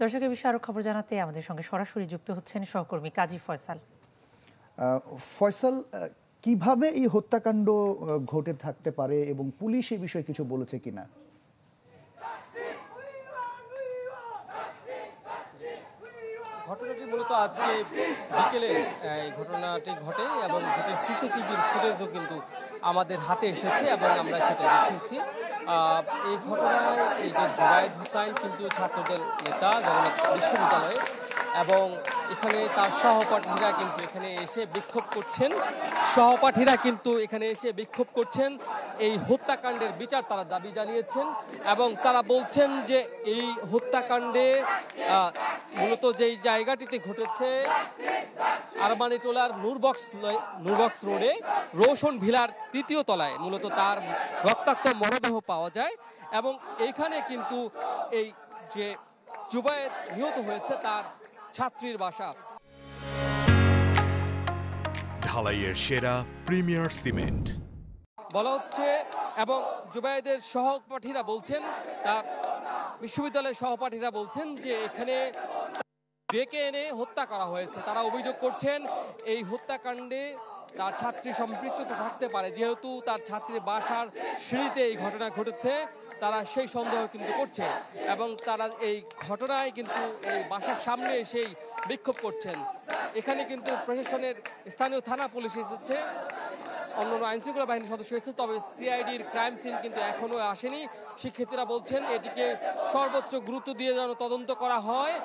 দর্শকের বিষয়ে আরো খবর জানাতে আমাদের সঙ্গে সরাসরি যুক্ত হচ্ছেন সহকর্মী কাজী ফয়সাল। ফয়সাল, কিভাবে এই হত্যাকাণ্ড ঘটে থাকতে পারে এবং পুলিশ এই বিষয়ে কিছু বলেছে কিনা? ঘটনাটি মূলত আজকে বিকেলে এই ঘটনাটি ঘটে এবং যেটি সিসিটিভির ফুটেজও কিন্তু আমাদের হাতে এসেছে এবং আমরা সেটা দেখেছি। এই ঘটনায় এই যে জুবায়েদ হোসাইন কিন্তু ছাত্রদের নেতা জগন্নাথ বিশ্ববিদ্যালয়ে, এবং এখানে তার সহপাঠীরা কিন্তু এখানে এসে বিক্ষোভ করছেন। এই হত্যাকাণ্ডের বিচার তারা দাবি জানিয়েছেন এবং তারা বলছেন যে এই হত্যাকাণ্ডে মূলত যেই জায়গাটিতে ঘটেছে আরমানিটোলার নূরবক্স রোডে রোশন ভিলার ৩য় তলায় মূলত তার রক্তাক্ত মরদেহ পাওয়া যায় এবং এইখানে কিন্তু এই যে জুবায়েদ নিহত হয়েছে তার ছাত্রীর বাসা। ঢালাইয়ের সেরা প্রিমিয়ার সিমেন্ট বলা হচ্ছে এবং জুবায়েদের সহপাঠীরা বলছেন, তার বিশ্ববিদ্যালয়ের সহপাঠীরা বলছেন যে এখানে ডেকে এনে হত্যা করা হয়েছে। তারা অভিযোগ করছেন এই হত্যাকাণ্ডে তার ছাত্রী সম্পৃক্ততা থাকতে পারে, যেহেতু তার ছাত্রীর বাসার সিঁড়িতে এই ঘটনা ঘটেছে। তারা সেই সন্দেহ কিন্তু করছে এবং তারা এই ঘটনায় কিন্তু এই বাসার সামনে এসেই বিক্ষোভ করছেন। এখানে কিন্তু প্রশাসনের স্থানীয় থানা পুলিশ এসেছে, অন্যান্য আইনশৃঙ্খলা বাহিনীর সদস্য হয়েছে, তবে সিআইডির ক্রাইম সিন কিন্তু এখনো আসেনি। শিক্ষার্থীরা বলছেন এটিকে সর্বোচ্চ গুরুত্ব দিয়ে যেন তদন্ত করা হয়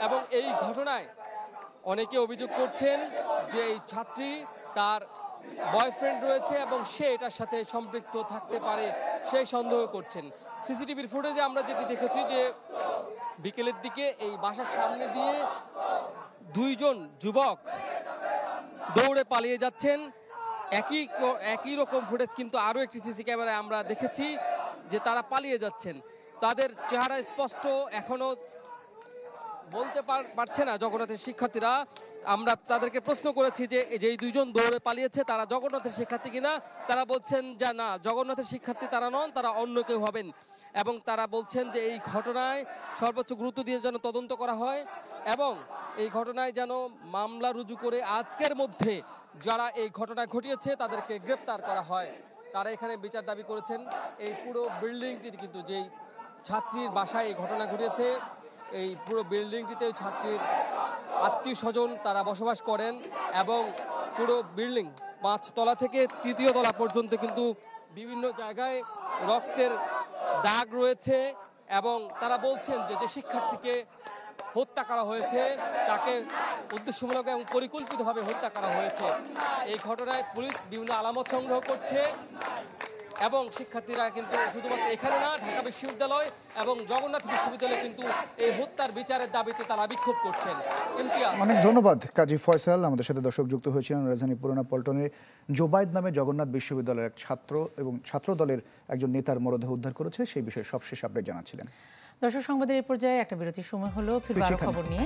এবং এই ঘটনায় অনেকে অভিযোগ করছেন যে এই ছাত্রী তার বয়ফ্রেন্ড রয়েছে এবং সে এটার সাথে সম্পৃক্ত থাকতে পারে সেই সন্দেহ করছেন। সিসিটিভির ফুটেজে আমরা যেটি দেখেছি যে বিকেলের দিকে এই বাসার সামনে দিয়ে দুইজন যুবক দৌড়ে পালিয়ে যাচ্ছেন। একই রকম ফুটেজ কিন্তু আরও একটি সিসি ক্যামেরায় আমরা দেখেছি যে তারা পালিয়ে যাচ্ছেন। তাদের চেহারা স্পষ্ট এখনো বলতে পারছে না জগন্নাথের শিক্ষার্থীরা। আমরা তাদেরকে প্রশ্ন করেছি যে এই দুইজন দৌড়ে পালিয়েছে তারা জগন্নাথের শিক্ষার্থী কিনা। তারা বলছেন যে না, জগন্নাথের শিক্ষার্থী তারা নন, তারা অন্য কেউ হবেন এবং তারা বলছেন যে এই ঘটনায় সর্বোচ্চ গুরুত্ব দিয়ে যেন তদন্ত করা হয় এবং এই ঘটনায় যেন মামলা রুজু করে আজকের মধ্যে যারা এই ঘটনা ঘটিয়েছে তাদেরকে গ্রেপ্তার করা হয়। তারা এখানে বিচার দাবি করেছেন। এই পুরো বিল্ডিংটি কিন্তু যেই ছাত্রীর বাসায় এই ঘটনা ঘটিয়েছে, এই পুরো বিল্ডিংটিতে ছাত্রীর আত্মীয় স্বজন তারা বসবাস করেন এবং পুরো বিল্ডিং ৫ তলা থেকে ৩য় তলা পর্যন্ত কিন্তু বিভিন্ন জায়গায় রক্তের দাগ রয়েছে এবং তারা বলছেন যে শিক্ষার্থীকে হত্যা করা হয়েছে তাকে উদ্দেশ্যমূলক এবং পরিকল্পিতভাবে হত্যা করা হয়েছে। এই ঘটনায় পুলিশ বিভিন্ন আলামত সংগ্রহ করছে এবং শিক্ষার্থীরা কিন্তু শুধুমাত্র এখানে না, ঢাকা বিশ্ববিদ্যালয় এবং জগন্নাথ বিশ্ববিদ্যালয়ে কিন্তু এই হত্যার বিচারের দাবিতে তারা বিক্ষোভ করছেন। অনেক ধন্যবাদ কাজী ফয়সাল। আমাদের সাথে দর্শক যুক্ত হয়েছিলেন রাজধানী পুরানা পল্টনের জুবায়েদ নামে জগন্নাথ বিশ্ববিদ্যালয়ের এক ছাত্র এবং ছাত্র দলের একজন নেতার মরদেহ উদ্ধার করেছে, সেই বিষয়ে সবশেষ আপডেট জানাচ্ছিলেন। দর্শক সংবাদের এই পর্যায়ে একটা বিরতির সময় হলো, ফিরবো আরো খবর নিয়ে।